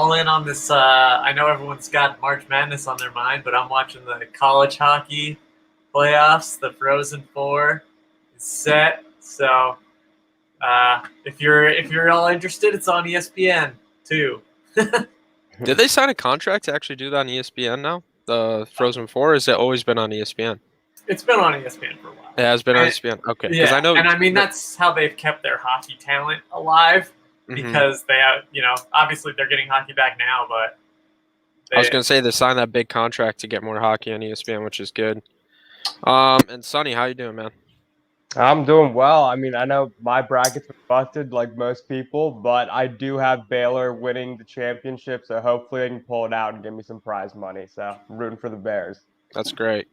all in on this. I know everyone's got March Madness on their mind, but I'm watching the college hockey playoffs. The Frozen Four is set. So if you're all interested, it's on ESPN too. Did they sign a contract to actually do that on ESPN now? The Frozen Four, or has it always been on ESPN? It's been on ESPN for a while. It has been on And, ESPN. Okay, because I yeah, know. and I mean that's how they've kept their hockey talent alive Mhm. because they have, obviously they're getting hockey back now, but I was they gonna say they signed that big contract to get more hockey on ESPN, which is good. And Sonny, how you doing, man? I'm doing well. I mean, I know my bracket's been busted like most people, but I do have Baylor winning the championship, so hopefully I can pull it out and give me some prize money. So I'm rooting for the Bears. That's great.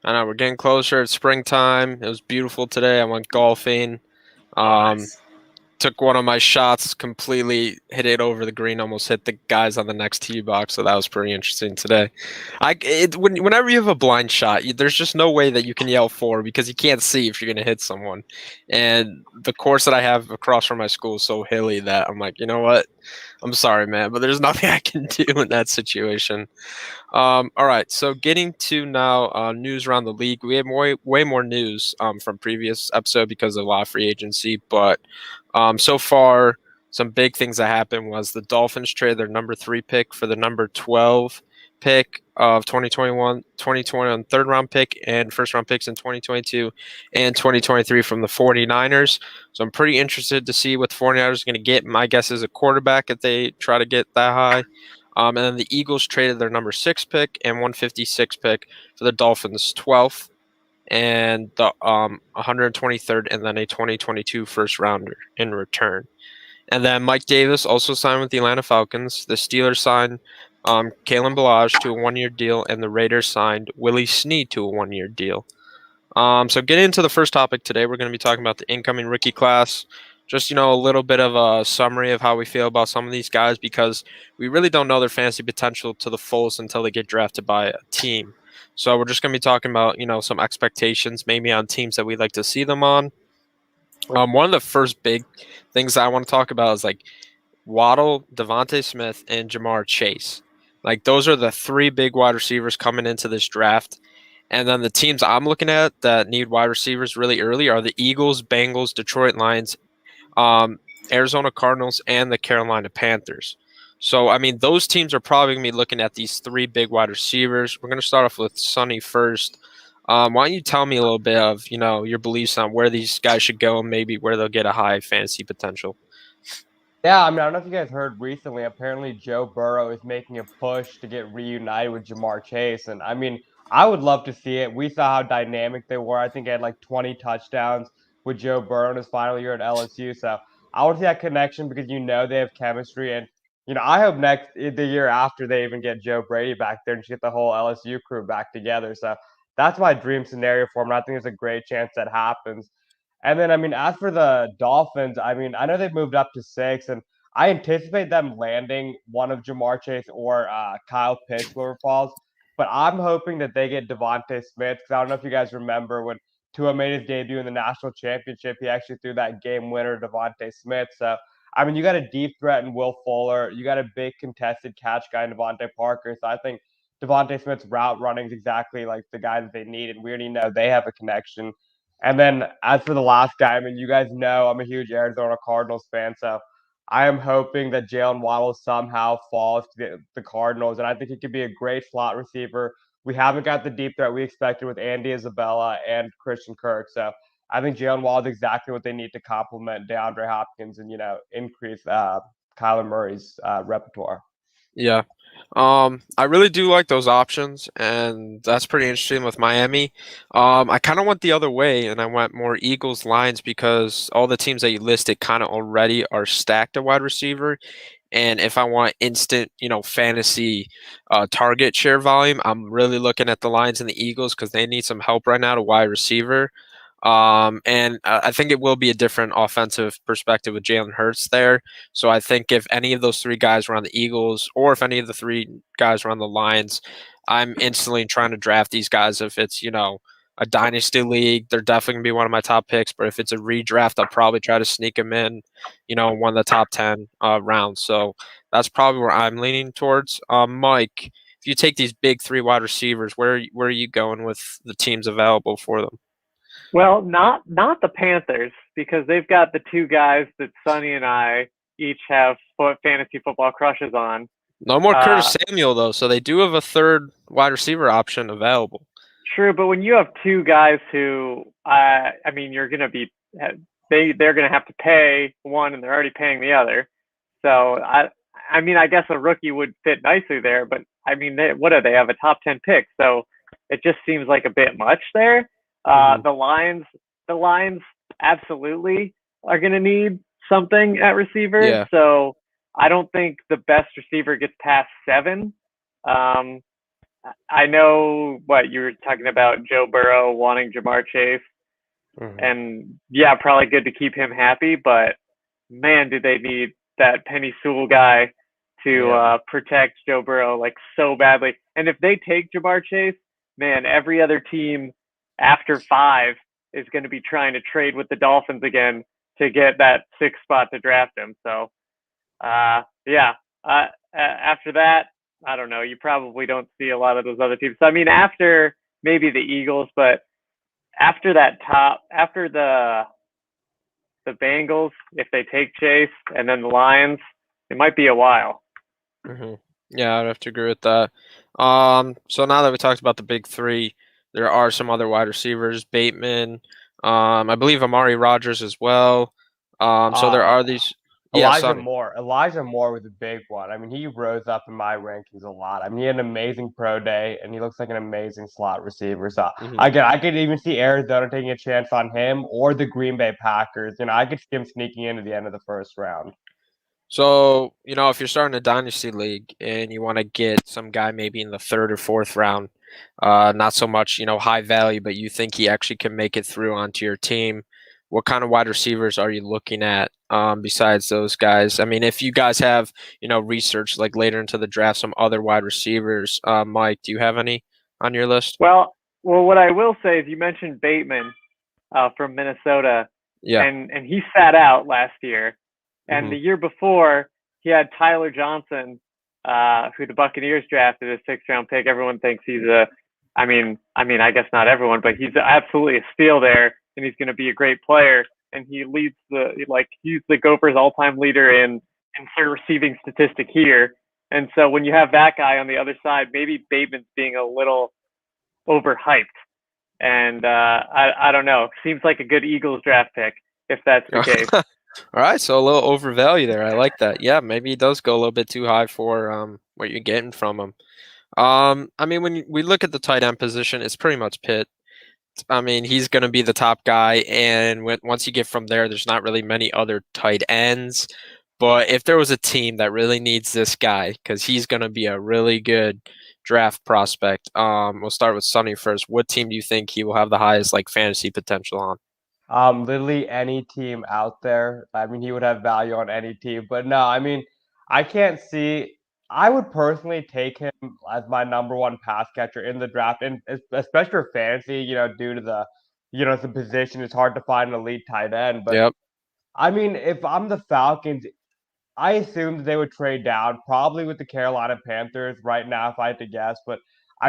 I know we're getting closer. It's springtime. It was beautiful today. I went golfing. oh Um, nice. Took one of my shots, completely hit it over the green, almost hit the guys on the next tee box. So that was pretty interesting today. Whenever you have a blind shot, there's just no way that you can yell for because you can't see if you're gonna hit someone. And the course that I have across from my school is so hilly that I'm like, you know what? I'm sorry, man, but there's nothing I can do in that situation. All right, so getting to now news around the league. We have way more news from previous episode because of a lot of free agency, but so far some big things that happened was the Dolphins traded their number 3 pick for the number 12 pick of 2021, 2021 third round pick and first round picks in 2022 and 2023 from the 49ers. So I'm pretty interested to see what the 49ers are going to get. My guess is a quarterback if they try to get that high. And then the Eagles traded their number 6 pick and 156 pick for the Dolphins 12th and the 123rd and then a 2022 first rounder in return. And then Mike Davis also signed with the Atlanta Falcons. The Steelers signed Kalen Balaj to a 1-year deal, and the Raiders signed Willie Snead to a 1-year deal. So getting into the first topic today, we're going to be talking about the incoming rookie class. Just, a little bit of a summary of how we feel about some of these guys because we really don't know their fantasy potential to the fullest until they get drafted by a team. So we're just going to be talking about, some expectations maybe on teams that we'd like to see them on. One of the first big things I want to talk about is like Waddle, Devontae Smith, and Jamar Chase. Like those are the 3 big wide receivers coming into this draft. And then the teams I'm looking at that need wide receivers really early are the Eagles, Bengals, Detroit Lions, um, Arizona Cardinals, and the Carolina Panthers. So, I mean, those teams are probably going to be looking at these 3 big wide receivers. We're going to start off with Sonny first. Why don't you tell me a little bit of, your beliefs on where these guys should go and maybe where they'll get a high fantasy potential? Yeah, I mean, I don't know if you guys heard recently, apparently Joe Burrow is making a push to get reunited with Jamar Chase. And I mean, I would love to see it. We saw how dynamic they were. I think they had like 20 touchdowns with Joe Burrow in his final year at LSU. So I would see that connection because they have chemistry. And, I hope the year after they even get Joe Brady back there and just get the whole LSU crew back together. So that's my dream scenario for him. And I think there's a great chance that happens. And then, I mean, as for the Dolphins, I mean, I know they moved up to 6, and I anticipate them landing one of Jamar Chase or Kyle Pitts, whoever falls. But I'm hoping that they get Devontae Smith because I don't know if you guys remember when Tua made his debut in the national championship, he actually threw that game winner, Devontae Smith. So, I mean, you got a deep threat in Will Fuller. You got a big contested catch guy in Devontae Parker. So I think Devontae Smith's route running is exactly like the guy that they need, and we already know they have a connection. And then as for the last guy, I mean, you guys know I'm a huge Arizona Cardinals fan, so I am hoping that Jalen Waddle somehow falls to the Cardinals, and I think he could be a great slot receiver. We haven't got the deep threat we expected with Andy Isabella and Christian Kirk, so I think Jalen Waddle is exactly what they need to complement DeAndre Hopkins and increase Kyler Murray's repertoire. Yeah. I really do like those options, and that's pretty interesting with Miami. I kind of went the other way, and I went more Eagles Lions because all the teams that you listed kind of already are stacked at wide receiver. And if I want instant, fantasy target share volume, I'm really looking at the Lions and the Eagles because they need some help right now to wide receiver. And I think it will be a different offensive perspective with Jalen Hurts there. So I think if any of those 3 guys were on the Eagles or if any of the 3 guys were on the Lions, I'm instantly trying to draft these guys if it's, a dynasty league, they're definitely gonna be one of my top picks. But if it's a redraft, I'll probably try to sneak him in, one of the top 10 rounds. So that's probably where I'm leaning towards. Mike, if you take these big three wide receivers, where are you going with the teams available for them? Well, not the Panthers, because they've got the two guys that Sonny and I each have fantasy football crushes on. No more Uh, Curtis Samuel though, so they do have a third wide receiver option available. True, but when you have two guys who, I mean, you're going to be, they're going to have to pay one, and they're already paying the other. So I mean, I guess a rookie would fit nicely there, but I mean, what do they have, a top 10 pick? So it just seems like a bit much there. The Lions absolutely are going to need something at receiver. Yeah. So I don't think the best receiver gets past 7. I know what you were talking about, Joe Burrow wanting Jamar Chase, and yeah, probably good to keep him happy. But man, do they need that Penny Sewell guy to protect Joe Burrow like so badly. And if they take Jamar Chase, man, every other team after 5 is going to be trying to trade with the Dolphins again to get that 6th spot to draft him. So, after that, I don't know. You probably don't see a lot of those other teams. So, I mean, after maybe the Eagles, but after the Bengals, if they take Chase, and then the Lions, it might be a while. Yeah, I'd have to agree with that. So now that we talked about the big 3, there are some other wide receivers, Bateman, I believe Amari Rodgers as well. So there are these. Elijah Moore was a big one. I mean, he rose up in my rankings a lot. I mean, he had an amazing pro day, and he looks like an amazing slot receiver. So I could even see Arizona taking a chance on him, or the Green Bay Packers. I could see him sneaking into the end of the first round. So, if you're starting a dynasty league and you want to get some guy maybe in the 3rd or 4th round, not so much, high value, but you think he actually can make it through onto your team, what kind of wide receivers are you looking at besides those guys? I mean, if you guys have, research like later into the draft, some other wide receivers, Mike, do you have any on your list? Well, what I will say is you mentioned Bateman from Minnesota, and he sat out last year. And the year before, he had Tyler Johnson, who the Buccaneers drafted as 6th-round pick. Everyone thinks he's I guess not everyone, but he's absolutely a steal there, and he's going to be a great player. And he leads he's the Gophers' all-time leader in receiving statistic here. And so when you have that guy on the other side, maybe Bateman's being a little overhyped. And I don't know. Seems like a good Eagles draft pick if that's the case. All right, so a little overvalue there. I like that. Yeah, maybe he does go a little bit too high for what you're getting from him. I mean, when we look at the tight end position, it's pretty much Pitt. I mean, he's going to be the top guy, and once you get from there, there's not really many other tight ends. But if there was a team that really needs this guy, because he's going to be a really good draft prospect, we'll start with Sonny first. What team do you think he will have the highest fantasy potential on? Literally any team out there. I mean, he would have value on any team. But no, I mean, I can't see. I would personally take him as my number 1 pass catcher in the draft, and especially for fantasy. Due to the position, it's hard to find an elite tight end. But I mean, if I'm the Falcons, I assumed they would trade down, probably with the Carolina Panthers right now, if I had to guess. But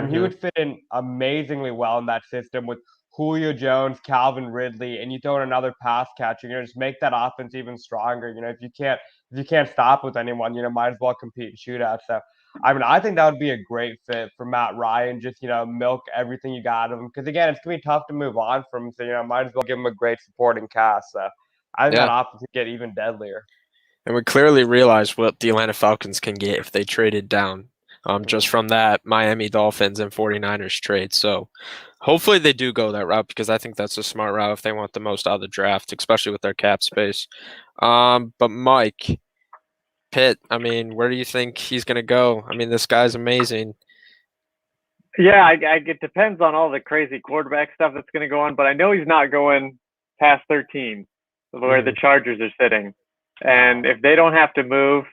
he would fit in amazingly well in that system with Julio Jones, Calvin Ridley, and you throw in another pass catcher, just make that offense even stronger. If you can't stop with anyone, might as well compete in shootouts. So, I mean, I think that would be a great fit for Matt Ryan. Just milk everything you got of him, because again, it's gonna be tough to move on from him. So might as well give him a great supporting cast. So, I think that offense could get even deadlier. And we clearly realize what the Atlanta Falcons can get if they traded down. Just from that Miami Dolphins and 49ers trade. So hopefully they do go that route, because I think that's a smart route if they want the most out of the draft, especially with their cap space. But Mike, Pitt, I mean, where do you think he's going to go? I mean, this guy's amazing. Yeah, it depends on all the crazy quarterback stuff that's going to go on, but I know he's not going past 13, where the Chargers are sitting. And if they don't have to move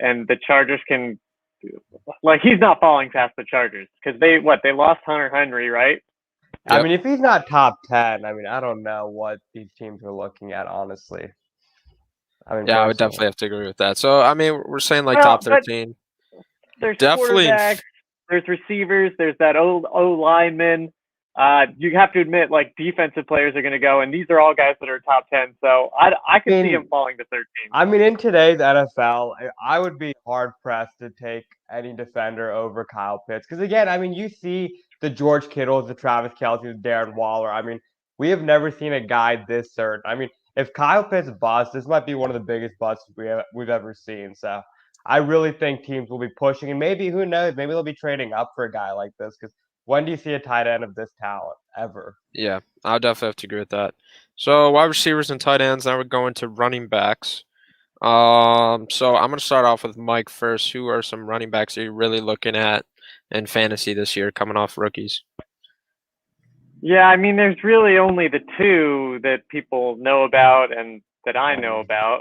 and the Chargers can, he's not falling past the Chargers, because they lost Hunter Henry, right? I mean, if he's not top 10, I mean, I don't know what these teams are looking at, honestly. I mean, Yeah, I would definitely have to agree with that. So, I mean, we're saying like top 13. There's Definitely. quarterbacks, there's receivers, there's that old O lineman. You have to admit, like, defensive players are going to go, and these are all guys that are top 10. So I could see him falling to 13. I mean, in today's NFL, I would be hard pressed to take any defender over Kyle Pitts. Because again, I mean, you see the George Kittles, the Travis Kelce, the Darren Waller. I mean, we have never seen a guy this certain. I mean, if Kyle Pitts busts, this might be one of the biggest busts we've ever seen. So I really think teams will be pushing, and maybe who knows, maybe they'll be trading up for a guy like this. Because when do you see a tight end of this talent ever? Yeah, I'll definitely have to agree with that. So wide receivers and tight ends. Now we're going to running backs. So I'm gonna start off with Mike first. Who are some running backs that you're really looking at in fantasy this year, coming off rookies? Yeah, I mean, there's really only the two that people know about and that I know about.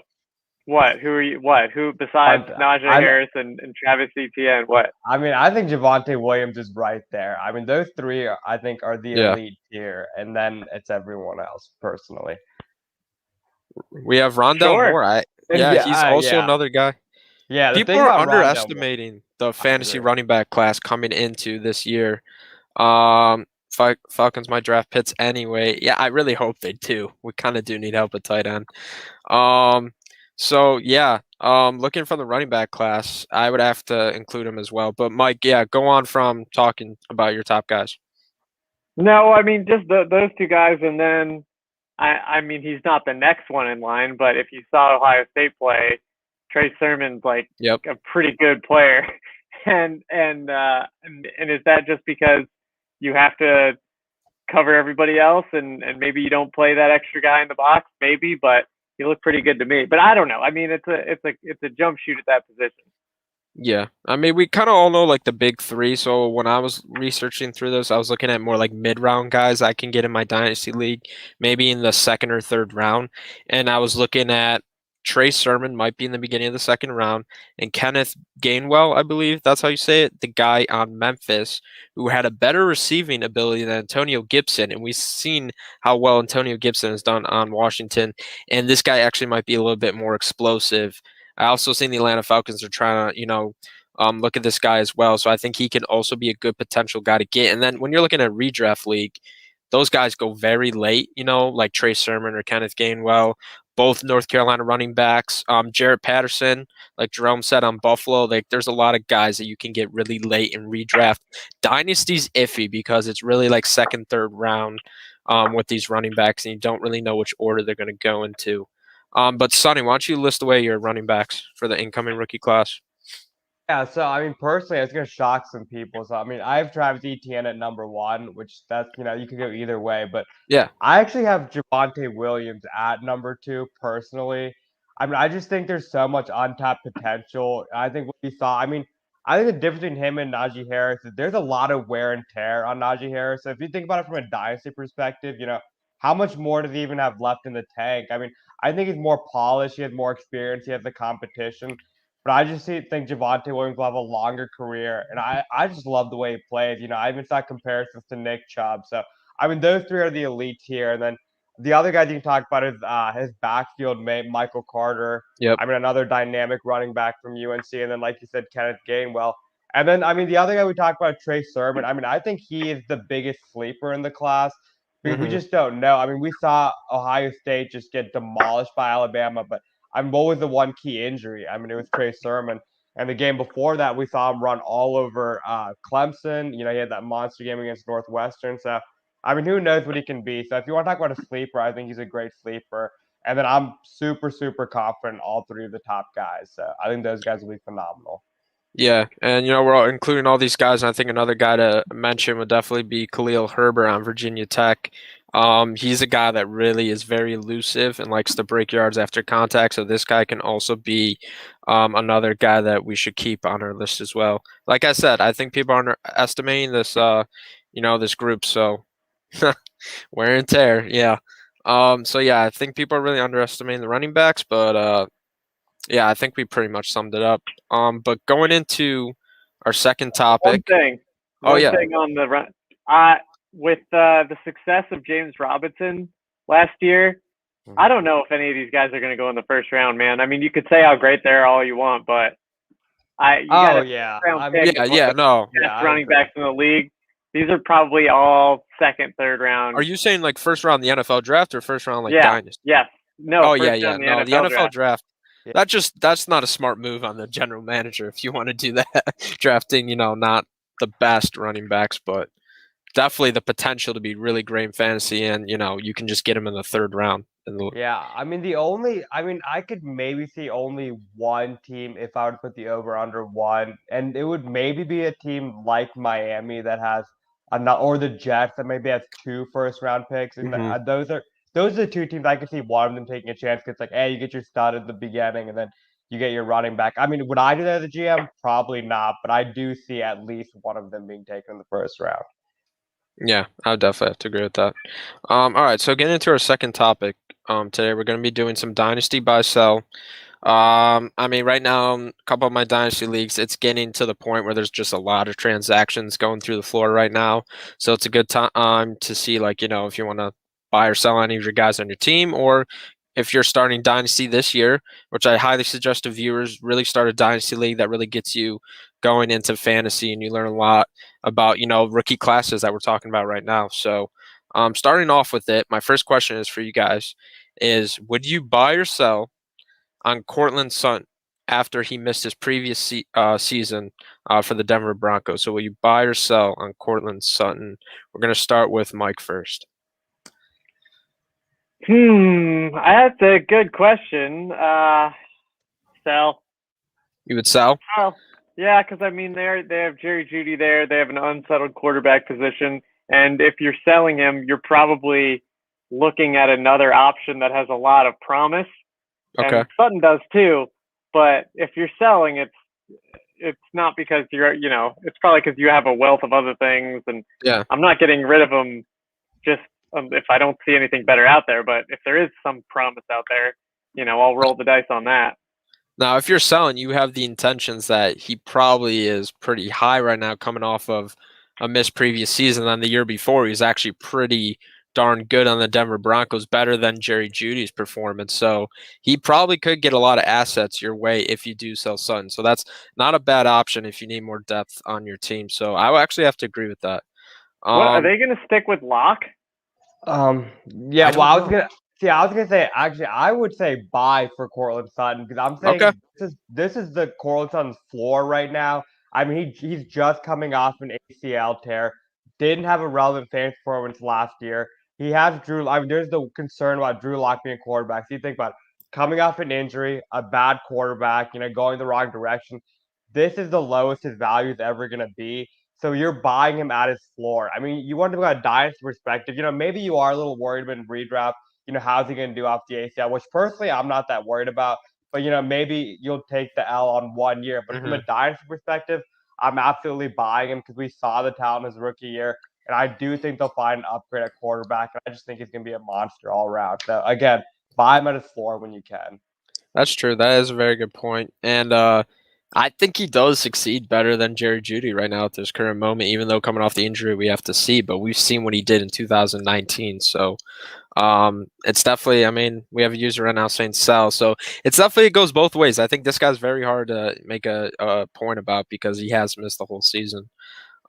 What? Who are you? What? Who besides Najee Harris and Travis Etienne? What? I mean, I think Javonte Williams is right there. I mean, those three, I think, are the elite tier, and then it's everyone else. Personally, we have Rondale Moore. He's also another guy. Yeah, people are underestimating the fantasy running back class coming into this year. Falcons might draft Pitts anyway. Yeah, I really hope they do. We kind of do need help at tight end. So yeah, looking for the running back class, I would have to include him as well. But Mike, yeah, go on from talking about your top guys. No, I mean just those two guys, and then I mean he's not the next one in line, but if you saw Ohio State play, Trey Sermon's like a pretty good player, and is that just because you have to cover everybody else and maybe you don't play that extra guy in the box? Maybe, but he looked pretty good to me. But I don't know. I mean, it's a jump shoot at that position. Yeah, I mean, we kind of all know like the big three. So when I was researching through this, I was looking at more like mid-round guys I can get in my dynasty league, maybe in the second or third round. And I was looking at Trey Sermon might be in the beginning of the second round, and Kenneth Gainwell, I believe that's how you say it, the guy on Memphis who had a better receiving ability than Antonio Gibson, and we've seen how well Antonio Gibson has done on Washington, and this guy actually might be a little bit more explosive. I also seen the Atlanta Falcons are trying to, look at this guy as well, so I think he can also be a good potential guy to get. And then when you're looking at redraft league, those guys go very late, like Trey Sermon or Kenneth Gainwell, both North Carolina running backs. Jarrett Patterson, like Jerome said on Buffalo, like there's a lot of guys that you can get really late in redraft. Dynasty's iffy because it's really like second, third round with these running backs, and you don't really know which order they're going to go into. But Sonny, why don't you list away your running backs for the incoming rookie class? Yeah, so I mean, personally, it's gonna shock some people. So I mean, I have Travis Etienne at number 1, which that's you could go either way. But yeah, I actually have Javonte Williams at number 2 personally. I mean, I just think there's so much untapped potential. I think what we saw, I mean, I think the difference between him and Najee Harris is there's a lot of wear and tear on Najee Harris. So if you think about it from a dynasty perspective, how much more does he even have left in the tank? I mean, I think he's more polished, he has more experience, he has the competition. But I just think Javonte Williams will have a longer career, and I just love the way he plays. I even saw comparisons to Nick Chubb. So I mean, those three are the elites here, and then the other guys you can talk about is his backfield mate, Michael Carter. Yep. I mean, another dynamic running back from UNC, and then like you said, Kenneth Gainwell. And then I mean, the other guy we talked about, Trey Sermon. I mean, I think he is the biggest sleeper in the class because we just don't know. I mean, we saw Ohio State just get demolished by Alabama, but I mean, what was the one key injury? I mean, it was Trey Sermon. And the game before that, we saw him run all over Clemson. He had that monster game against Northwestern. So, I mean, who knows what he can be. So, if you want to talk about a sleeper, I think he's a great sleeper. And then I'm super, super confident in all three of the top guys. So, I think those guys will be phenomenal. Yeah, and we're all including all these guys, and I think another guy to mention would definitely be Khalil Herbert on Virginia Tech. He's a guy that really is very elusive and likes to break yards after contact, so this guy can also be another guy that we should keep on our list as well. Like I said, I think people are underestimating this, this group, so wear and tear, yeah. So yeah, I think people are really underestimating the running backs, but yeah, I think we pretty much summed it up. But going into our second topic. One thing on the run. with the success of James Robinson last year, I don't know if any of these guys are going to go in the first round, man. I mean, you could say how great they are all you want, but you got a yeah. round pick. Yeah, running backs in the league. These are probably all second, third round. Are you saying like first round the NFL draft or first round like yeah, dynasty? Yes. No. Oh first yeah. round No, the NFL draft. Yeah. That's not a smart move on the general manager if you want to do that. Drafting, not the best running backs, but definitely the potential to be really great in fantasy, and you can just get him in the third round. Yeah, I mean I could maybe see only one team if I would put the over under one, and it would maybe be a team like Miami that has or the Jets that maybe has 2 first-round picks, and those are the two teams I could see one of them taking a chance. Cause it's like, hey, you get your stud at the beginning, and then you get your running back. I mean, would I do that as a GM? Probably not, but I do see at least one of them being taken in the first round. Yeah, I would definitely have to agree with that. All right, so getting into our second topic, today we're going to be doing some dynasty buy sell. I mean, right now, a couple of my dynasty leagues, it's getting to the point where there's just a lot of transactions going through the floor right now. So it's a good time to see, like, if you want to buy or sell any of your guys on your team, or if you're starting dynasty this year, which I highly suggest to viewers, really start a dynasty league that really gets you going into fantasy, and you learn a lot about, rookie classes that we're talking about right now. So starting off with it, my first question is for you guys is, would you buy or sell on Courtland Sutton after he missed his previous season for the Denver Broncos? So will you buy or sell on Courtland Sutton? We're going to start with Mike first. That's a good question. Sell. You would sell? Yeah, because I mean they have Jerry Jeudy there. They have an unsettled quarterback position, and if you're selling him, you're probably looking at another option that has a lot of promise. Okay. And Sutton does too, but if you're selling, it's not because it's probably because you have a wealth of other things, and yeah, I'm not getting rid of him just if I don't see anything better out there. But if there is some promise out there, I'll roll the dice on that. Now, if you're selling, you have the intentions that he probably is pretty high right now, coming off of a missed previous season. And the year before, he was actually pretty darn good on the Denver Broncos, better than Jerry Jeudy's performance. So he probably could get a lot of assets your way if you do sell Sutton. So that's not a bad option if you need more depth on your team. So I will actually have to agree with that. What are they going to stick with Locke? Yeah. I was gonna say actually I would say buy for Courtland Sutton because I'm saying this is the Courtland Sutton's floor right now. I mean he's just coming off an ACL tear, didn't have a relevant fantasy performance last year. He has Drew. I mean there's the concern about Drew Lock being a quarterback. So you think about coming off an injury, a bad quarterback, going the wrong direction. This is the lowest his value is ever gonna be. So you're buying him at his floor. I mean, you want to go at a dynasty perspective. Maybe you are a little worried about redraft. How's he going to do off the ACL? Which personally, I'm not that worried about. But maybe you'll take the L on 1 year. But from a dynasty perspective, I'm absolutely buying him because we saw the talent in his rookie year, and I do think they'll find an upgrade at quarterback. And I just think he's going to be a monster all around. So again, buy him at his floor when you can. That's true. That is a very good point. And I think he does succeed better than Jerry Jeudy right now at this current moment, even though coming off the injury we have to see, but we've seen what he did in 2019. So it's definitely, I mean, we have a user right now saying sell. So it's definitely, it goes both ways. I think this guy's very hard to make a point about because he has missed the whole season.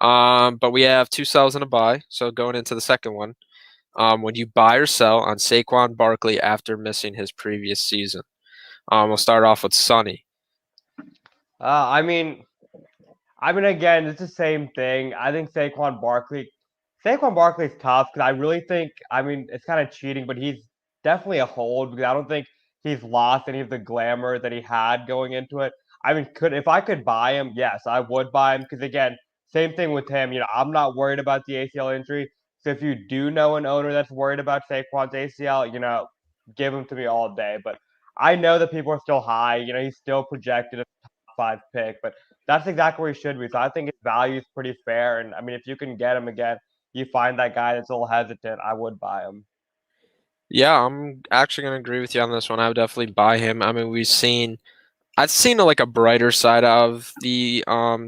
But we have 2 sells and a buy. So going into the second one, would you buy or sell on Saquon Barkley after missing his previous season? We'll start off with Sonny. I mean, again, it's the same thing. I think Saquon Barkley is tough because I really think, it's kind of cheating, but he's definitely a hold because I don't think he's lost any of the glamour that he had going into it. I mean, if I could buy him, yes, I would buy him because again, same thing with him. I'm not worried about the ACL injury. So if you do know an owner that's worried about Saquon's ACL, give him to me all day. But I know that people are still high. He's still projected a top 5 pick, but that's exactly where he should be. So I think his value is pretty fair. And I mean, if you can get him again, you find that guy that's a little hesitant, I would buy him. Yeah, I'm actually going to agree with you on this one. I would definitely buy him. I mean, we've seen I've seen like a brighter side of the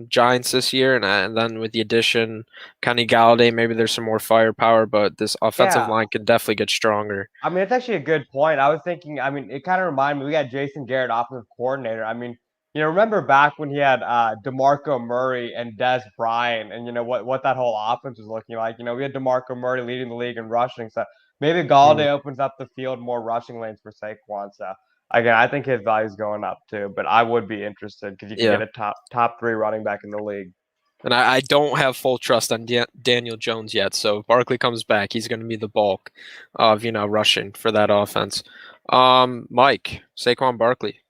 Giants this year, and then with the addition Kenny Galladay, maybe there's some more firepower, but this offensive Yeah. line can definitely get stronger. I mean, it's actually a good point. I was thinking, I mean, it kind of reminded me, we got Jason Garrett, offensive coordinator. I mean, remember back when he had DeMarco Murray and Dez Bryant, and what that whole offense was looking like. We had DeMarco Murray leading the league in rushing, so maybe Galladay opens up the field more rushing lanes for Saquon. So again, I think his value is going up too. But I would be interested because you can get a top 3 running back in the league. And I don't have full trust on Daniel Jones yet. So if Barkley comes back, he's going to be the bulk of rushing for that offense. Mike, Saquon Barkley.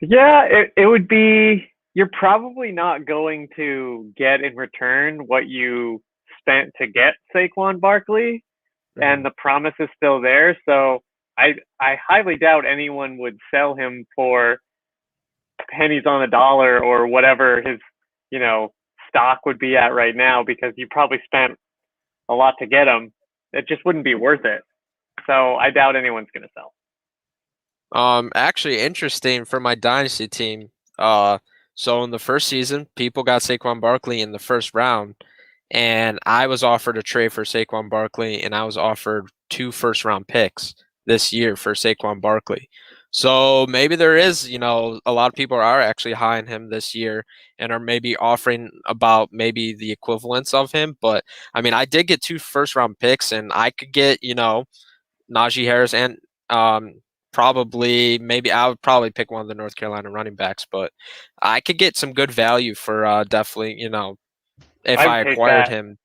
Yeah, it would be. You're probably not going to get in return what you spent to get Saquon Barkley, and the promise is still there. So I highly doubt anyone would sell him for pennies on the dollar or whatever his stock would be at right now, because you probably spent a lot to get him. It just wouldn't be worth it. So I doubt anyone's going to sell. Actually interesting for my dynasty team. So in the first season, people got Saquon Barkley in the first round, and I was offered a trade for Saquon Barkley, and I was offered 2 first-round picks this year for Saquon Barkley. So maybe there is, a lot of people are actually high on him this year and are maybe offering about maybe the equivalence of him. But I mean, I did get 2 first-round picks, and I could get, Najee Harris and maybe I would probably pick one of the North Carolina running backs, but I could get some good value for definitely, if I acquired him.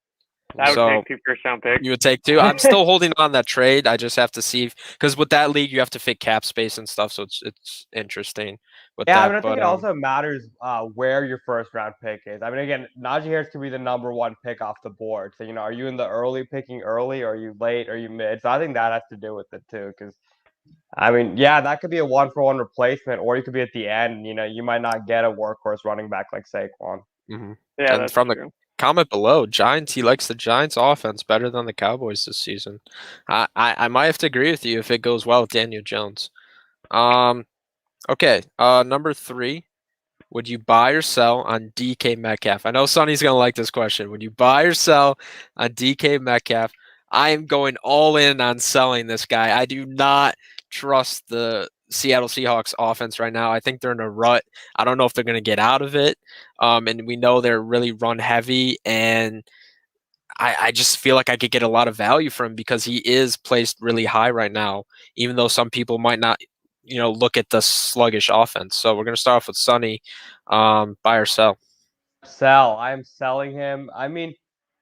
I would take 2 first-round picks. You would take 2. I'm still holding on that trade. I just have to see, because with that league you have to fit cap space and stuff, so it's interesting. I think it also matters where your first-round pick is. I mean, again, Najee Harris could be the number 1 pick off the board. So are you in the early, picking early, or are you late, or are you mid? So I think that has to do with it too, because I mean, that could be a 1-for-1 replacement, or you could be at the end. You might not get a workhorse running back like Saquon. Mm-hmm. Yeah, and from true. The comment below, Giants, he likes the Giants offense better than the Cowboys this season. I might have to agree with you if it goes well with Daniel Jones. Okay, number 3, would you buy or sell on DK Metcalf? I know Sonny's gonna like this question. Would you buy or sell on DK Metcalf? I am going all in on selling this guy. I do not trust the Seattle Seahawks offense right now. I think they're in a rut. I don't know if they're going to get out of it. And we know they're really run heavy. And I just feel like I could get a lot of value from him because he is placed really high right now, even though some people might not, look at the sluggish offense. So we're going to start off with Sonny. Buy or sell? Sell. I am selling him. I mean,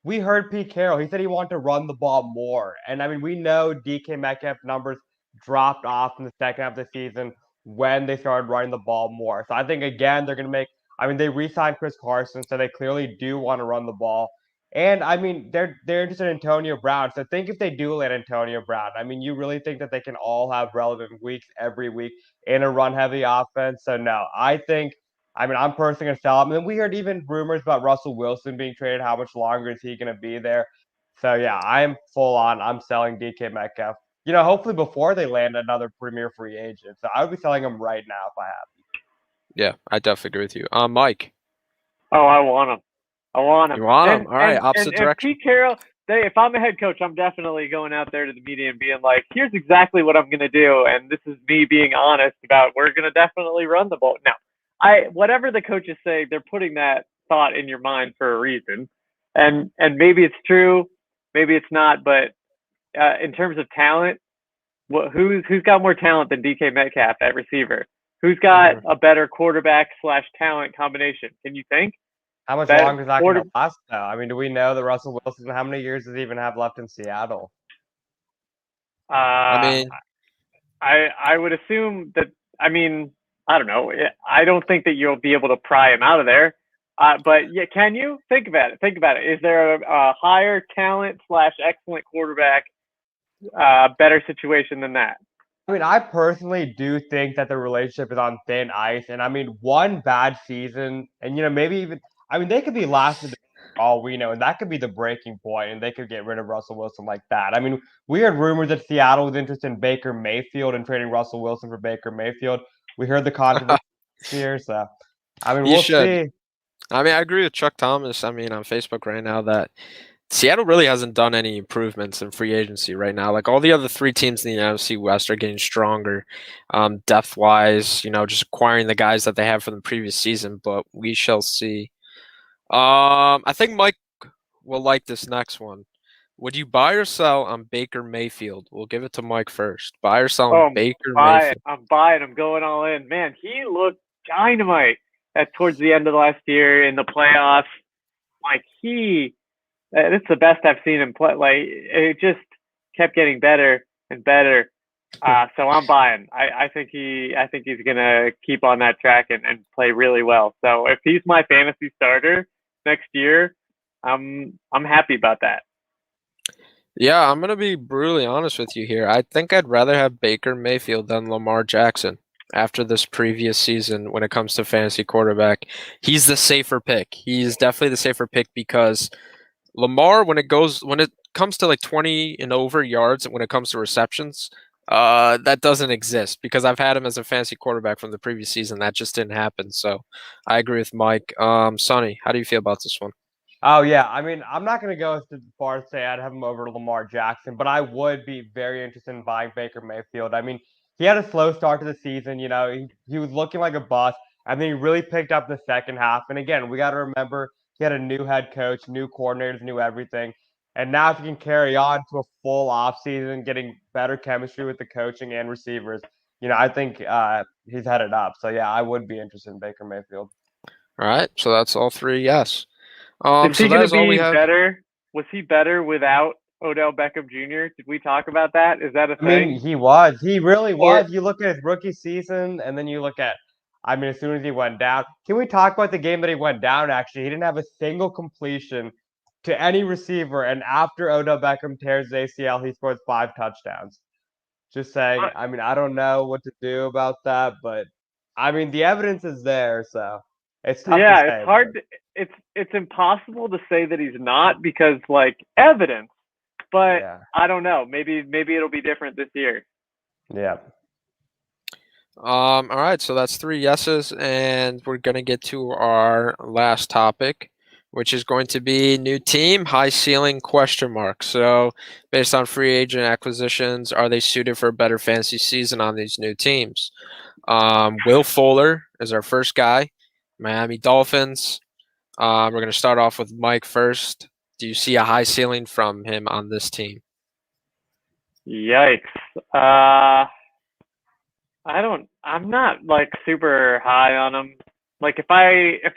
we heard Pete Carroll. He said he wanted to run the ball more. And I mean, we know DK Metcalf numbers dropped off in the second half of the season when they started running the ball more. So I think, again, they're going to they re-signed Chris Carson, so they clearly do want to run the ball. And I mean, they're interested in Antonio Brown. So think if they do let Antonio Brown. I mean, you really think that they can all have relevant weeks every week in a run-heavy offense? So no, I mean, I'm personally going to sell him. And then we heard even rumors about Russell Wilson being traded. How much longer is he going to be there? So yeah, I'm full on. I'm selling DK Metcalf. Hopefully before they land another premier free agent. So I would be selling him right now if I have him. Yeah, I definitely agree with you. Mike. Oh, I want him. You want him? All right, opposite direction. Pete Carroll, if I'm a head coach, I'm definitely going out there to the media and being like, here's exactly what I'm going to do. And this is me being honest about, we're going to definitely run the ball. Now, whatever the coaches say, they're putting that thought in your mind for a reason. And maybe it's true, maybe it's not, but in terms of talent, who's got more talent than DK Metcalf at receiver? Who's got a better quarterback/talent combination? Can you think? How much longer is that going to last, though? I mean, do we know that Russell Wilson, how many years does he even have left in Seattle? I would assume that, I don't know. I don't think that you'll be able to pry him out of there. But yeah, can you? Think about it. Is there a higher talent/excellent quarterback better situation than that? I mean, I personally do think that the relationship is on thin ice. And I mean, one bad season, and maybe even, they could be last in the all we know, and that could be the breaking point, and they could get rid of Russell Wilson like that. I mean, we heard rumors that Seattle was interested in Baker Mayfield and trading Russell Wilson for Baker Mayfield. We heard the controversy here, so I mean, You we'll should. see. I mean, I agree with Chuck Thomas. I mean, on Facebook right now that Seattle really hasn't done any improvements in free agency right now. Like all the other three teams in the NFC West are getting stronger, depth wise. You know, just acquiring the guys that they have from the previous season. But we shall see. I think Mike will like this next one. Would you buy or sell on Baker Mayfield? We'll give it to Mike first. Buy or sell on Baker Mayfield? I'm buying. I'm going all in. Man, he looked dynamite towards the end of last year in the playoffs. Like it's the best I've seen him play. Like it just kept getting better and better. So I'm buying. I think he's gonna keep on that track and play really well. So if he's my fantasy starter next year, I'm happy about that. Yeah, I'm gonna be brutally honest with you here. I think I'd rather have Baker Mayfield than Lamar Jackson after this previous season when it comes to fantasy quarterback. He's the safer pick. He's definitely the safer pick because Lamar, when it comes to like 20 and over yards, when it comes to receptions, that doesn't exist because I've had him as a fantasy quarterback from the previous season. That just didn't happen. So I agree with Mike. Sonny, how do you feel about this one? Oh yeah, I mean, I'm not going to go as far as say I'd have him over Lamar Jackson, but I would be very interested in buying Baker Mayfield. I mean, he had a slow start to the season. You know, he was looking like a bust, and then he really picked up the second half. And again, we got to remember he had a new head coach, new coordinators, new everything. And now if he can carry on to a full offseason, getting better chemistry with the coaching and receivers, you know, I think he's headed up. So yeah, I would be interested in Baker Mayfield. All right, so that's all three. Yes. Is he So going that to is all we be have. better? Was he better without Odell Beckham Jr.? Did we talk about that? Is that a thing? I mean, he was. He really was. You look at his rookie season, and then you look at, I mean, as soon as he went down, can we talk about the game that he went down? Actually, he didn't have a single completion to any receiver, and after Odell Beckham tears his ACL, he scores 5 touchdowns. Just saying. I mean, I don't know what to do about that, but I mean, the evidence is there, so it's tough to say. It's hard. It's impossible to say that he's not because like evidence, but yeah. I don't know. Maybe it'll be different this year. Yeah. All right, so that's 3 yeses, and we're gonna get to our last topic, which is going to be new team, high ceiling, question mark. So, based on free agent acquisitions, are they suited for a better fantasy season on these new teams? Will Fuller is our first guy, Miami Dolphins. We're gonna start off with Mike first. Do you see a high ceiling from him on this team? Yikes. I'm not like super high on him. Like if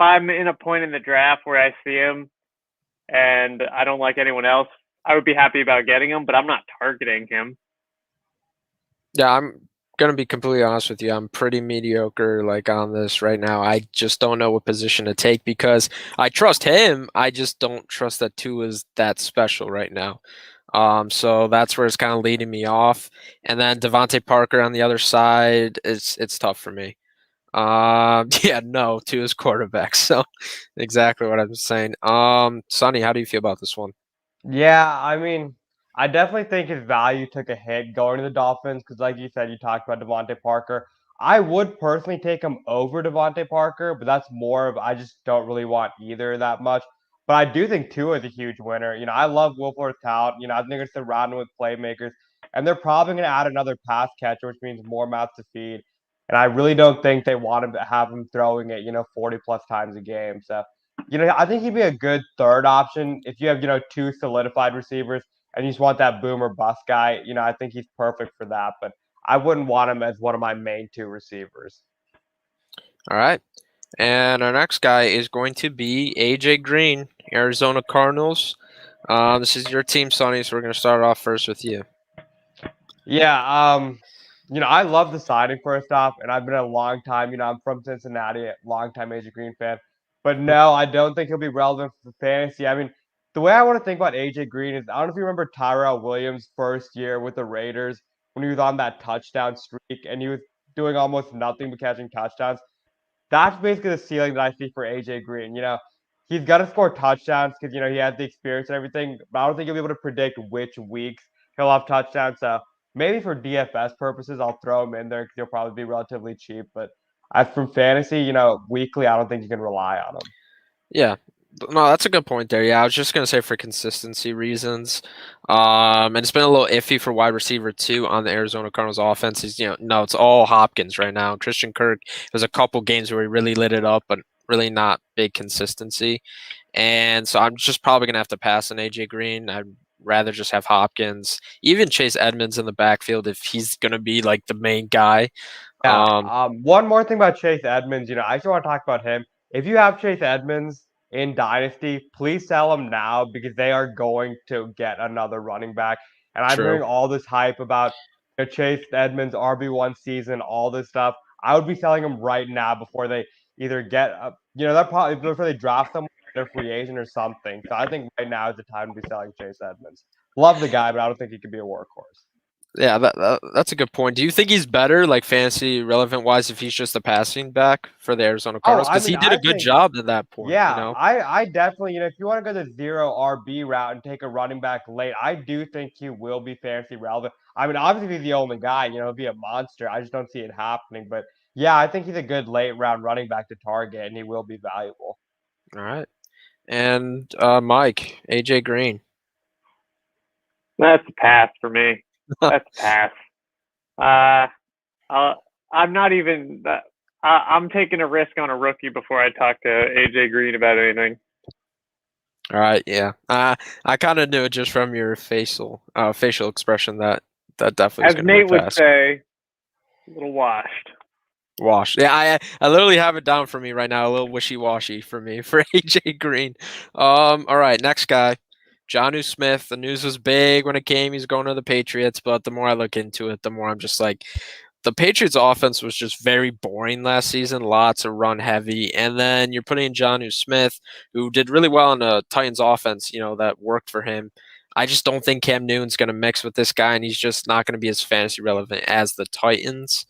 I'm in a point in the draft where I see him and I don't like anyone else, I would be happy about getting him, but I'm not targeting him. Yeah, I'm gonna be completely honest with you. I'm pretty mediocre like on this right now. I just don't know what position to take because I trust him. I just don't trust that Tua is that special right now. So that's where it's kind of leading me off. And then Devontae Parker on the other side, it's tough for me. Yeah, no, Tua's quarterback. So exactly what I'm saying. Sonny, how do you feel about this one? Yeah, I mean, I definitely think his value took a hit going to the Dolphins because, like you said, you talked about Devontae Parker. I would personally take him over Devontae Parker, but that's more of I just don't really want either that much. But I do think Tua is a huge winner. You know, I love Will Fuller's talent. You know, I think it's surrounded with playmakers, and they're probably going to add another pass catcher, which means more mouths to feed. And I really don't think they want him to have him throwing it, 40 plus times a game. So I think he'd be a good third option if you have, 2 solidified receivers and you just want that boom or bust guy. I think he's perfect for that, but I wouldn't want him as one of my main 2 receivers. All right. And our next guy is going to be AJ Green, Arizona Cardinals. This is your team, Sonny, so we're going to start off first with you. Yeah, I love the signing first off, and I've been a long time, I'm from Cincinnati, a long time AJ Green fan. But no, I don't think he'll be relevant for fantasy. I mean, the way I want to think about AJ Green is I don't know if you remember Tyrell Williams' first year with the Raiders when he was on that touchdown streak and he was doing almost nothing but catching touchdowns. That's basically the ceiling that I see for AJ Green. He's got to score touchdowns because, he has the experience and everything, but I don't think you'll be able to predict which weeks he'll have touchdowns. So, maybe for DFS purposes, I'll throw him in there because he'll probably be relatively cheap. But as from fantasy, weekly, I don't think you can rely on him. Yeah. No, that's a good point there. Yeah, I was just gonna say for consistency reasons, and it's been a little iffy for wide receiver too on the Arizona Cardinals offense. No, it's all Hopkins right now. Christian Kirk, there's a couple games where he really lit it up, but really not big consistency. And so I'm just probably gonna have to pass on AJ Green. I'd rather just have Hopkins, even Chase Edmonds in the backfield if he's gonna be like the main guy. Yeah. Um, One more thing about Chase Edmonds, I just want to talk about him. If you have Chase Edmonds in Dynasty, please sell him now because they are going to get another running back. And I'm True. hearing all this hype about Chase Edmonds RB1 season, all this stuff. I would be selling him right now before they either get, that probably before they draft someone, they're free agent or something. So I think right now is the time to be selling Chase Edmonds. Love the guy, but I don't think he could be a workhorse. Yeah, that's a good point. Do you think he's better, like fantasy relevant wise, if he's just a passing back for the Arizona Oh, Cardinals? I Because mean, he did I a good think job at that point, you yeah, know? I definitely, if you want to go the zero RB route and take a running back late, I do think he will be fantasy relevant. I mean, obviously, if he's the only guy, he'll be a monster. I just don't see it happening. But yeah, I think he's a good late round running back to target, and he will be valuable. All right. And Mike, AJ Green. That's a pass for me. That's a pass. I'm not even. I'm taking a risk on a rookie before I talk to AJ Green about anything. All right, yeah. I kind of knew it just from your facial expression that definitely was As going to be a Nate would pass. say, a little washed. Washed. Yeah, I literally have it down for me right now. A little wishy-washy for me for AJ Green. All right, next guy. Jonnu Smith. The news was big when it came. He's going to the Patriots, but the more I look into it, the more I'm just like, the Patriots offense was just very boring last season, lots of run heavy. And then you're putting in Jonnu Smith, who did really well in the Titans offense, that worked for him. I just don't think Cam Newton's going to mix with this guy, and he's just not going to be as fantasy relevant as the Titans.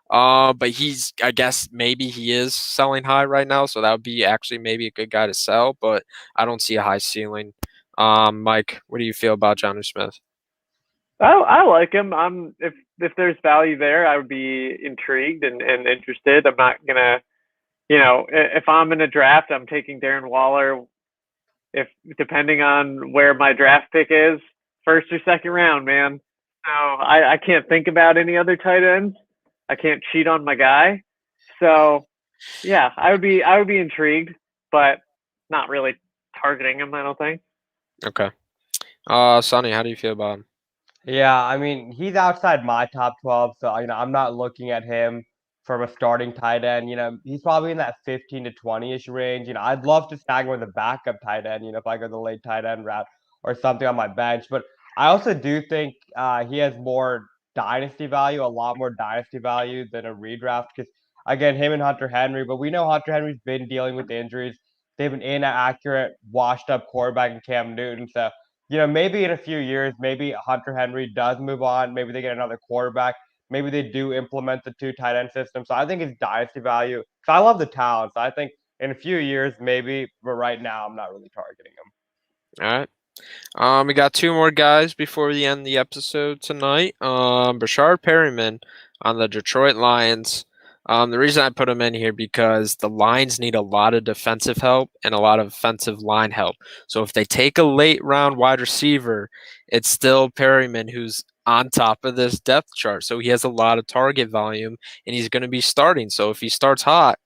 But I guess maybe he is selling high right now, so that would be actually maybe a good guy to sell, but I don't see a high ceiling. Mike, what do you feel about Jonnu Smith? I like him. If there's value there, I would be intrigued and interested. I'm not gonna, if I'm in a draft, I'm taking Darren Waller. If depending on where my draft pick is, first or second round, man. So I can't think about any other tight ends. I can't cheat on my guy. So yeah, I would be intrigued, but not really targeting him, I don't think. Okay. Sonny, how do you feel about him? Yeah, I mean, he's outside my top 12, so I'm not looking at him from a starting tight end. He's probably in that 15 to 20-ish range. I'd love to snag him with a backup tight end, if I go the late tight end route or something on my bench. But I also do think he has more dynasty value, a lot more dynasty value than a redraft. Because again, him and Hunter Henry, but we know Hunter Henry's been dealing with injuries. They have an inaccurate, washed up quarterback in Cam Newton. So maybe in a few years, maybe Hunter Henry does move on. Maybe they get another quarterback. Maybe they do implement the 2 tight end system. So I think it's dynasty value. So I love the talent. So I think in a few years, maybe, but right now, I'm not really targeting him. All right. We got 2 more guys before we end the episode tonight. Breshad Perriman on the Detroit Lions. The reason I put him in here because the Lions need a lot of defensive help and a lot of offensive line help. So if they take a late round wide receiver, it's still Perriman who's on top of this depth chart. So he has a lot of target volume and he's going to be starting. So if he starts hot,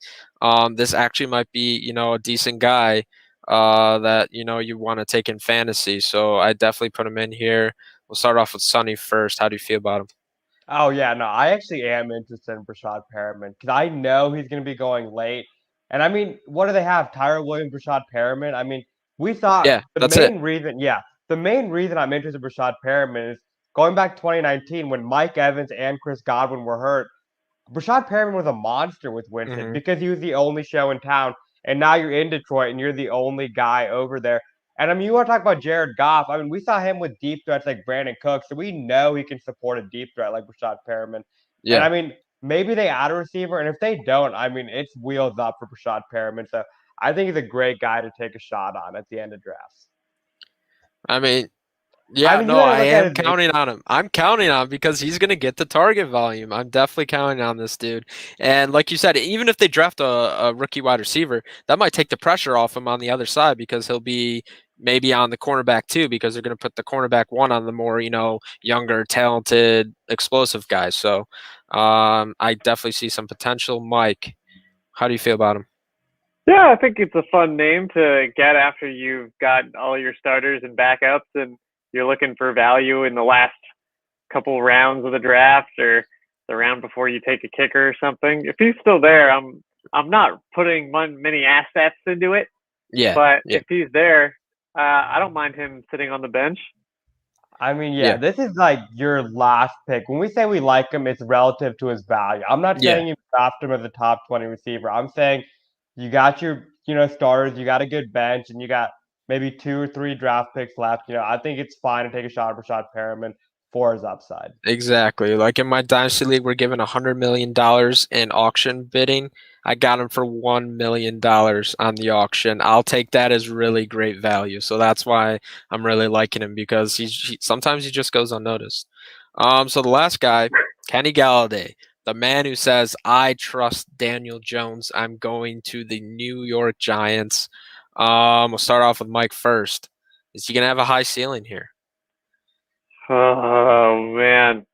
this actually might be, a decent guy that you want to take in fantasy. So I definitely put him in here. We'll start off with Sonny first. How do you feel about him? Oh yeah, no, I actually am interested in Breshad Perriman because I know he's going to be going late. And I mean, what do they have? Tyrell Williams, Breshad Perriman. I mean, we thought Yeah, that's it. The main reason I'm interested in Breshad Perriman is going back 2019 when Mike Evans and Chris Godwin were hurt. Breshad Perriman was a monster with Winston because he was the only show in town. And now you're in Detroit and you're the only guy over there. And I mean, you want to talk about Jared Goff. I mean, we saw him with deep threats like Brandon Cooks, so we know he can support a deep threat like Breshad Perriman. Yeah. And I mean, maybe they add a receiver, and if they don't, I mean, it's wheels up for Breshad Perriman. So I think he's a great guy to take a shot on at the end of drafts. I mean, Yeah, I mean, you no, gotta I look at am his counting on him. I'm counting on him because he's going to get the target volume. I'm definitely counting on this dude. And like you said, even if they draft a rookie wide receiver, that might take the pressure off him on the other side because he'll be maybe on the cornerback too because they're going to put the cornerback one on the more, younger, talented, explosive guys. So I definitely see some potential. Mike, how do you feel about him? Yeah, I think it's a fun name to get after you've got all your starters and backups and you're looking for value in the last couple rounds of the draft or the round before you take a kicker or something. If he's still there, I'm not putting many assets into it, Yeah. but Yeah. if he's there, I don't mind him sitting on the bench. I mean, Yeah. this is like your last pick. When we say we like him, it's relative to his value. I'm not Yeah. saying you draft him as a top 20 receiver. I'm saying you got your, starters, you got a good bench, and you got maybe 2 or 3 draft picks left. I think it's fine to take a shot for Rashad Perriman for his upside. Exactly. Like in my dynasty league, we're given $100 million in auction bidding. I got him for $1 million on the auction. I'll take that as really great value. So that's why I'm really liking him because sometimes he just goes unnoticed. So the last guy, Kenny Galladay, the man who says, I trust Daniel Jones. I'm going to the New York Giants. We'll start off with Mike first. Is he gonna have a high ceiling here? Oh man.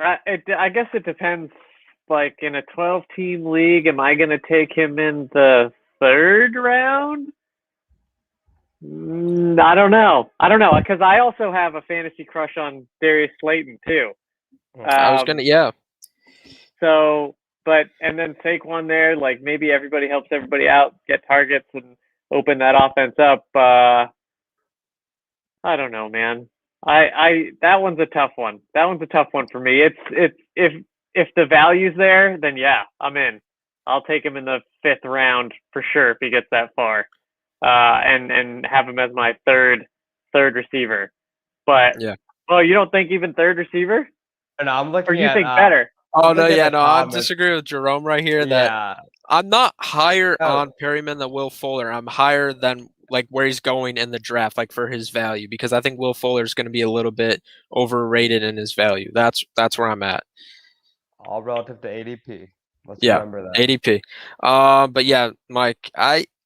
I guess it depends. Like in a 12-team league, am I going to take him in the third round? I don't know. Because I also have a fantasy crush on Darius Slayton too. I was gonna, yeah. So, and then Saquon there, like maybe everybody helps everybody out, get targets, and open that offense up. I don't know, man. That one's a tough one. That one's a tough one for me. It's if the value's there, then yeah, I'm in. I'll take him in the 5th round for sure if he gets that far, and have him as my third receiver. But Yeah. well, you don't think even third receiver? And I'm looking Or you at think better? Oh no, yeah, the no, I'm comments. disagreeing with Jerome right here. That Yeah. I'm not higher Oh. on Perryman than Will Fuller. I'm higher than like where he's going in the draft, like for his value, because I think Will Fuller is going to be a little bit overrated in his value. That's where I'm at. All relative to ADP. Let's Yeah, remember that. ADP. But yeah, Mike,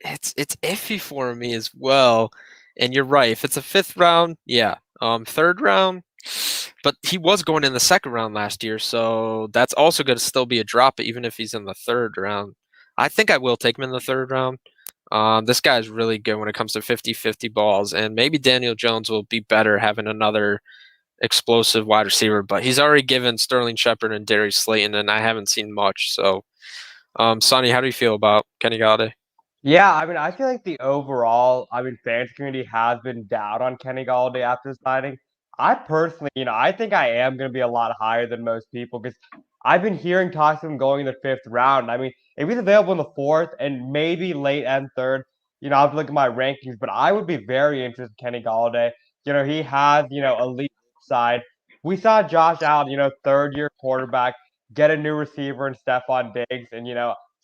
it's iffy for me as well. And you're right. If it's a 5th round, yeah. 3rd round, but he was going in the 2nd round last year, so that's also going to still be a drop, even if he's in the 3rd round. I think I will take him in the 3rd round. This guy's really good when it comes to 50-50 balls, and maybe Daniel Jones will be better having another explosive wide receiver, but he's already given Sterling Shepard and Darius Slayton, and I haven't seen much. So, Sonny, how do you feel about Kenny Galladay? Yeah, I mean, I feel like the overall, fans community has been down on Kenny Galladay after signing. I personally, I think I am going to be a lot higher than most people because I've been hearing talks of him going in the 5th round. I mean, if he's available in the 4th and maybe late and 3rd, I have to look at my rankings, but I would be very interested in Kenny Galladay. He has, elite side. We saw Josh Allen, 3rd-year quarterback, get a new receiver in Stephon Diggs, and,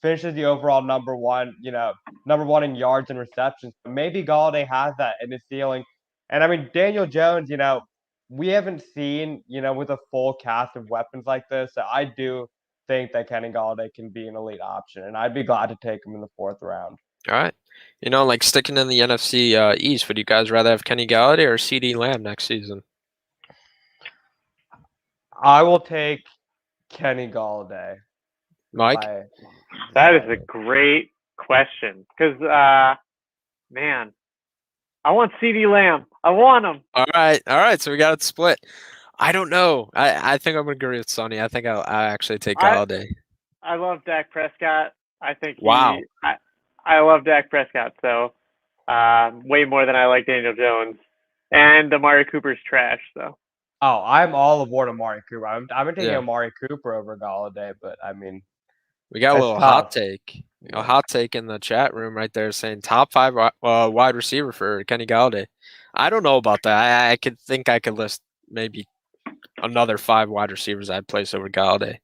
finishes the overall number one in yards and receptions. But maybe Galladay has that in his ceiling. And I mean, Daniel Jones, we haven't seen, with a full cast of weapons like this. So I do think that Kenny Galladay can be an elite option, and I'd be glad to take him in the 4th round. All right. Like sticking in the NFC East, would you guys rather have Kenny Galladay or CeeDee Lamb next season? I will take Kenny Galladay. Mike? That is a great question because, man, I want CeeDee Lamb. I want him. All right. So we got it split. I don't know. I think I'm gonna agree with Sonny. I think I'll actually take Galladay. I love Dak Prescott. I think wow. I love Dak Prescott. So way more than I like Daniel Jones. And Amari Cooper's trash. So. Oh, I'm all aboard Amari Cooper. I've been taking Yeah. Amari Cooper over Galladay, but I mean, we got a little hot take. A hot take in the chat room right there saying top 5 wide receiver for Kenny Galladay. I don't know about that. I could list maybe another 5 wide receivers I'd place over Galladay.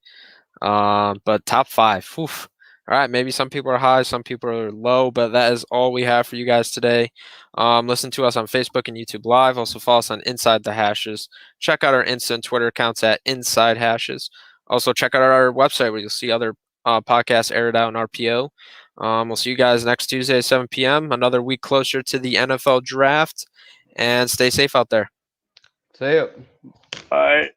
But top 5, oof, All right, maybe some people are high, some people are low, but that is all we have for you guys today. Listen to us on Facebook and YouTube Live. Also follow us on Inside the Hashes. Check out our Insta and Twitter accounts at Inside Hashes. Also check out our website where you'll see other podcasts aired out in RPO. We'll see you guys next Tuesday at 7 p.m. Another week closer to the NFL draft. And stay safe out there. See you. Bye.